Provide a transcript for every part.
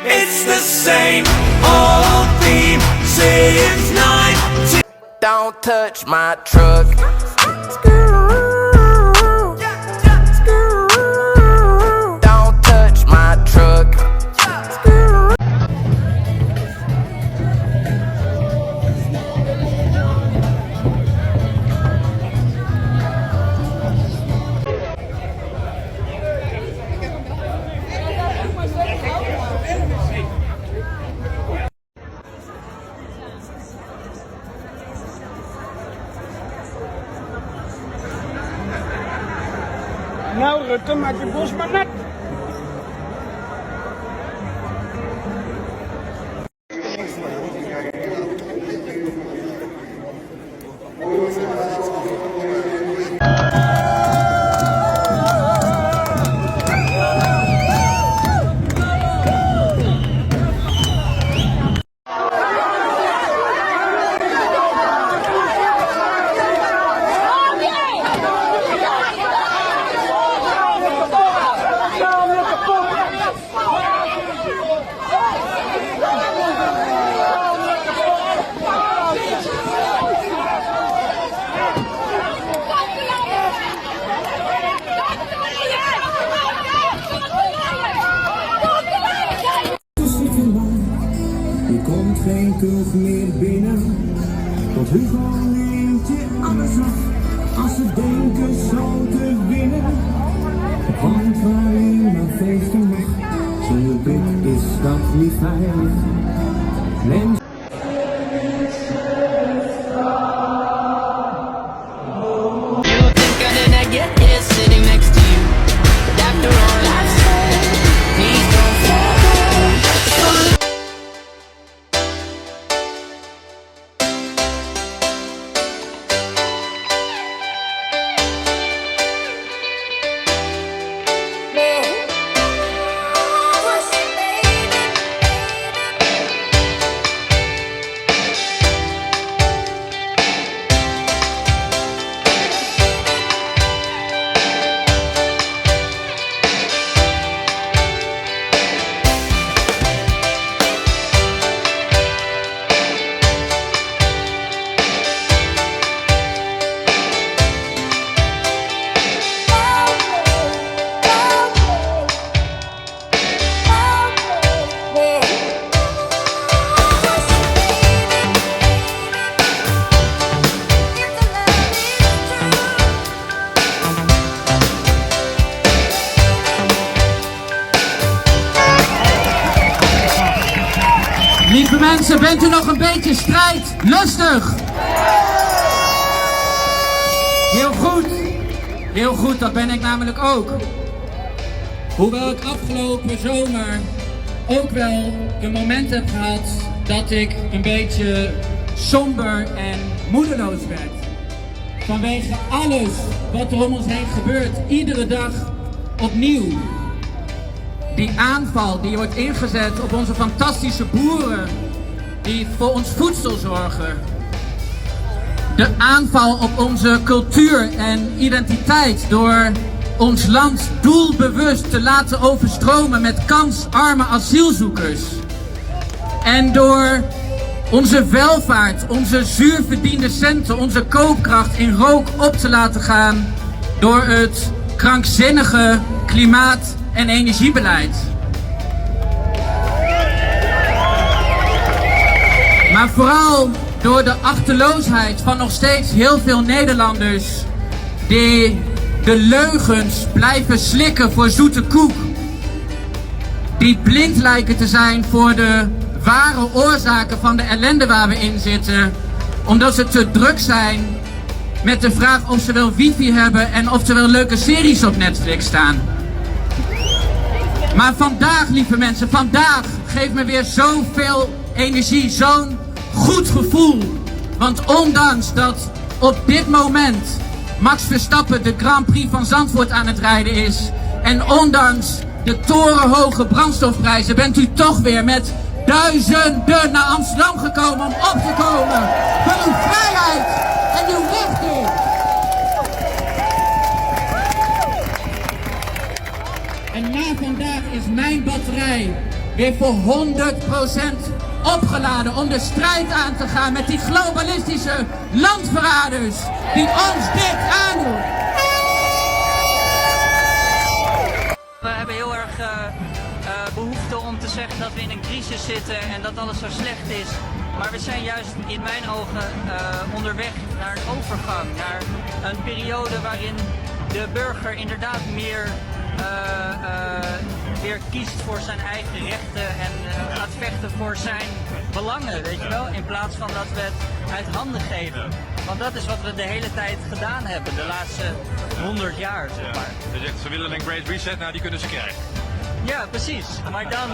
It's the same old theme since 19. Don't touch my truck. Don't touch my truck. Nou, Rutte, maak je bos maar nat. Geen kroeg meer binnen, want Hugo neemt je alles af als ze denken zo te winnen. Want waar je maar feesten mag, zonder prik is dat niet veilig. Mensen Lieve mensen, bent u nog een beetje strijdlustig? Heel goed. Heel goed, dat ben ik namelijk ook. Hoewel ik afgelopen zomer ook wel een moment heb gehad dat ik een beetje somber en moedeloos werd. Vanwege alles wat er om ons heen gebeurt, iedere dag opnieuw. Die aanval die wordt ingezet op onze fantastische boeren die voor ons voedsel zorgen. De aanval op onze cultuur en identiteit door ons land doelbewust te laten overstromen met kansarme asielzoekers. En door onze welvaart, onze zuurverdiende centen, onze koopkracht in rook op te laten gaan door het krankzinnige klimaat- en energiebeleid. Maar vooral door de achterloosheid van nog steeds heel veel Nederlanders die de leugens blijven slikken voor zoete koek. Die blind lijken te zijn voor de ware oorzaken van de ellende waar we in zitten. Omdat ze te druk zijn met de vraag of ze wel wifi hebben en of er wel leuke series op Netflix staan. Maar vandaag, lieve mensen, vandaag geeft me weer zoveel energie, zo'n goed gevoel. Want ondanks dat op dit moment Max Verstappen de Grand Prix van Zandvoort aan het rijden is en ondanks de torenhoge brandstofprijzen bent u toch weer met duizenden naar Amsterdam gekomen om op te komen voor uw vrijheid en uw richting. En na vandaag is mijn batterij weer voor 100% opgeladen om de strijd aan te gaan met die globalistische landverraders die ons dit aandoen. We hebben heel erg behoefte om te zeggen dat we in een crisis zitten en dat alles zo slecht is. Maar we zijn juist in mijn ogen onderweg naar een overgang, naar een periode waarin de burger inderdaad meer weer kiest voor zijn eigen rechten en gaat vechten voor zijn belangen, weet je wel, in plaats van dat we het uit handen geven. Want dat is wat we de hele tijd gedaan hebben, de laatste 100 jaar, zeg maar. Dus echt, ze willen een great reset, nou die kunnen ze krijgen. Ja, precies. Maar dan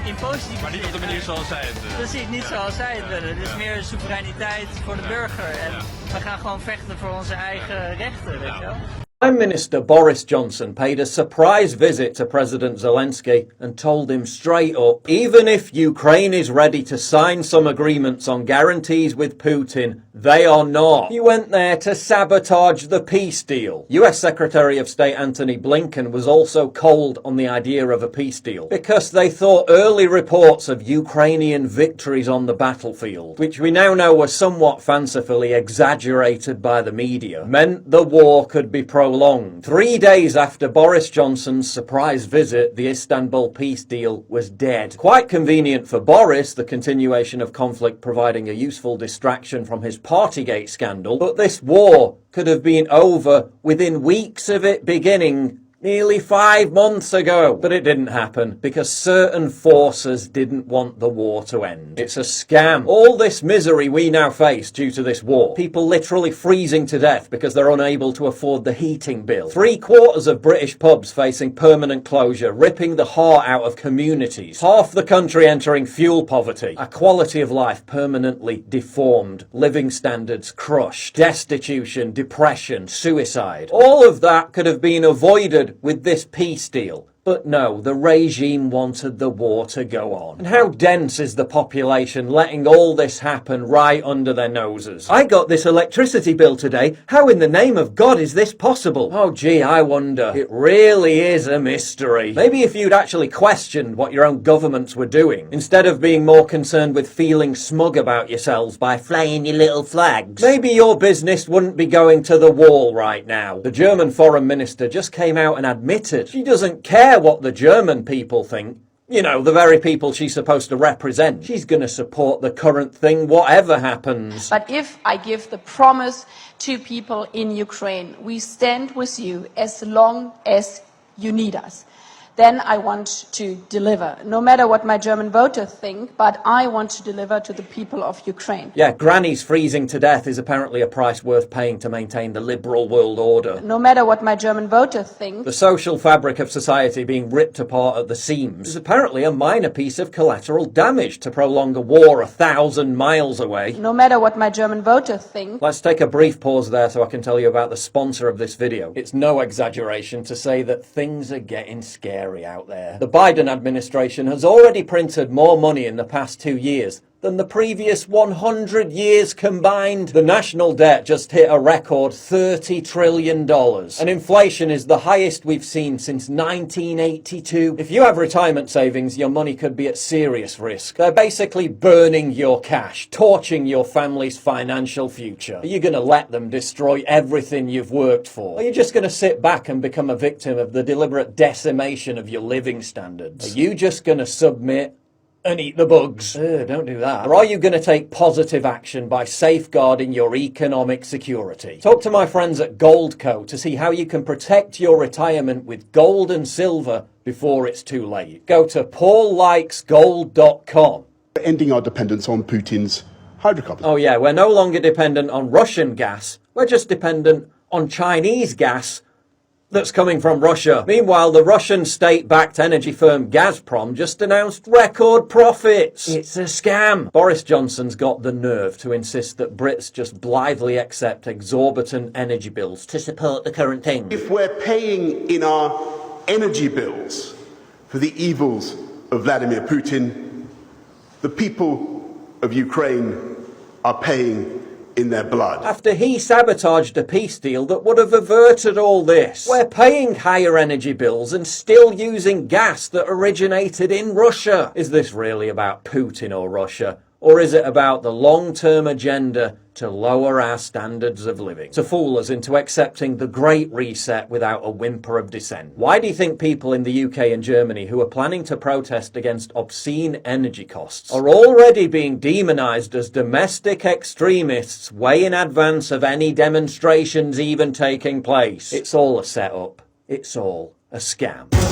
in positieve Maar niet op de manier zoals zij het willen. Precies, niet zoals zij het willen. Dus meer soevereiniteit voor de burger. En we gaan gewoon vechten voor onze eigen rechten, weet je wel. Prime Minister Boris Johnson paid a surprise visit to President Zelensky and told him straight up, even if Ukraine is ready to sign some agreements on guarantees with Putin, they are not. He went there to sabotage the peace deal. US Secretary of State Antony Blinken was also cold on the idea of a peace deal because they thought early reports of Ukrainian victories on the battlefield, which we now know were somewhat fancifully exaggerated by the media, meant the war could be prolonged. 3 days after Boris Johnson's surprise visit, the Istanbul peace deal was dead. Quite convenient for Boris, the continuation of conflict providing a useful distraction from his Partygate scandal, but this war could have been over within weeks of it beginning nearly 5 months ago. But it didn't happen because certain forces didn't want the war to end. It's a scam. All this misery we now face due to this war. People literally freezing to death because they're unable to afford the heating bill. 3/4 of British pubs facing permanent closure, ripping the heart out of communities. Half the country entering fuel poverty. A quality of life permanently deformed. Living standards crushed. Destitution, depression, suicide. All of that could have been avoided with this peace deal. But no, the regime wanted the war to go on. And how dense is the population letting all this happen right under their noses? I got this electricity bill today. How in the name of God is this possible? Oh gee, I wonder. It really is a mystery. Maybe if you'd actually questioned what your own governments were doing, instead of being more concerned with feeling smug about yourselves by flying your little flags, maybe your business wouldn't be going to the wall right now. The German foreign minister just came out and admitted she doesn't care what the German people think. You know, the very people she's supposed to represent. She's going to support the current thing, whatever happens. But if I give the promise to people in Ukraine, we stand with you as long as you need us, then I want to deliver. No matter what my German voters think, but I want to deliver to the people of Ukraine. Yeah, grannies freezing to death is apparently a price worth paying to maintain the liberal world order. No matter what my German voters think. The social fabric of society being ripped apart at the seams is apparently a minor piece of collateral damage to prolong a war 1,000 miles away. No matter what my German voters think. Let's take a brief pause there so I can tell you about the sponsor of this video. It's no exaggeration to say that things are getting scary out there. The Biden administration has already printed more money in the past 2 years than the previous 100 years combined. The national debt just hit a record $30 trillion. And inflation is the highest we've seen since 1982. If you have retirement savings, your money could be at serious risk. They're basically burning your cash, torching your family's financial future. Are you going to let them destroy everything you've worked for? Or are you just going to sit back and become a victim of the deliberate decimation of your living standards? Are you just going to submit and eat the bugs? Don't do that. Or are you going to take positive action by safeguarding your economic security? Talk to my friends at Goldco to see how you can protect your retirement with gold and silver before it's too late. Go to paullikesgold.com. Ending our dependence on Putin's hydrocarbons. Oh yeah, we're no longer dependent on Russian gas. We're just dependent on Chinese gas that's coming from Russia. Meanwhile, the Russian state-backed energy firm Gazprom just announced record profits. It's a scam. Boris Johnson's got the nerve to insist that Brits just blithely accept exorbitant energy bills to support the current thing. If we're paying in our energy bills for the evils of Vladimir Putin, the people of Ukraine are paying in their blood. After he sabotaged a peace deal that would have averted all this. We're paying higher energy bills and still using gas that originated in Russia. Is this really about Putin or Russia? Or is it about the long-term agenda to lower our standards of living? To fool us into accepting the Great Reset without a whimper of dissent? Why do you think people in the UK and Germany who are planning to protest against obscene energy costs are already being demonised as domestic extremists way in advance of any demonstrations even taking place? It's all a setup. It's all a scam.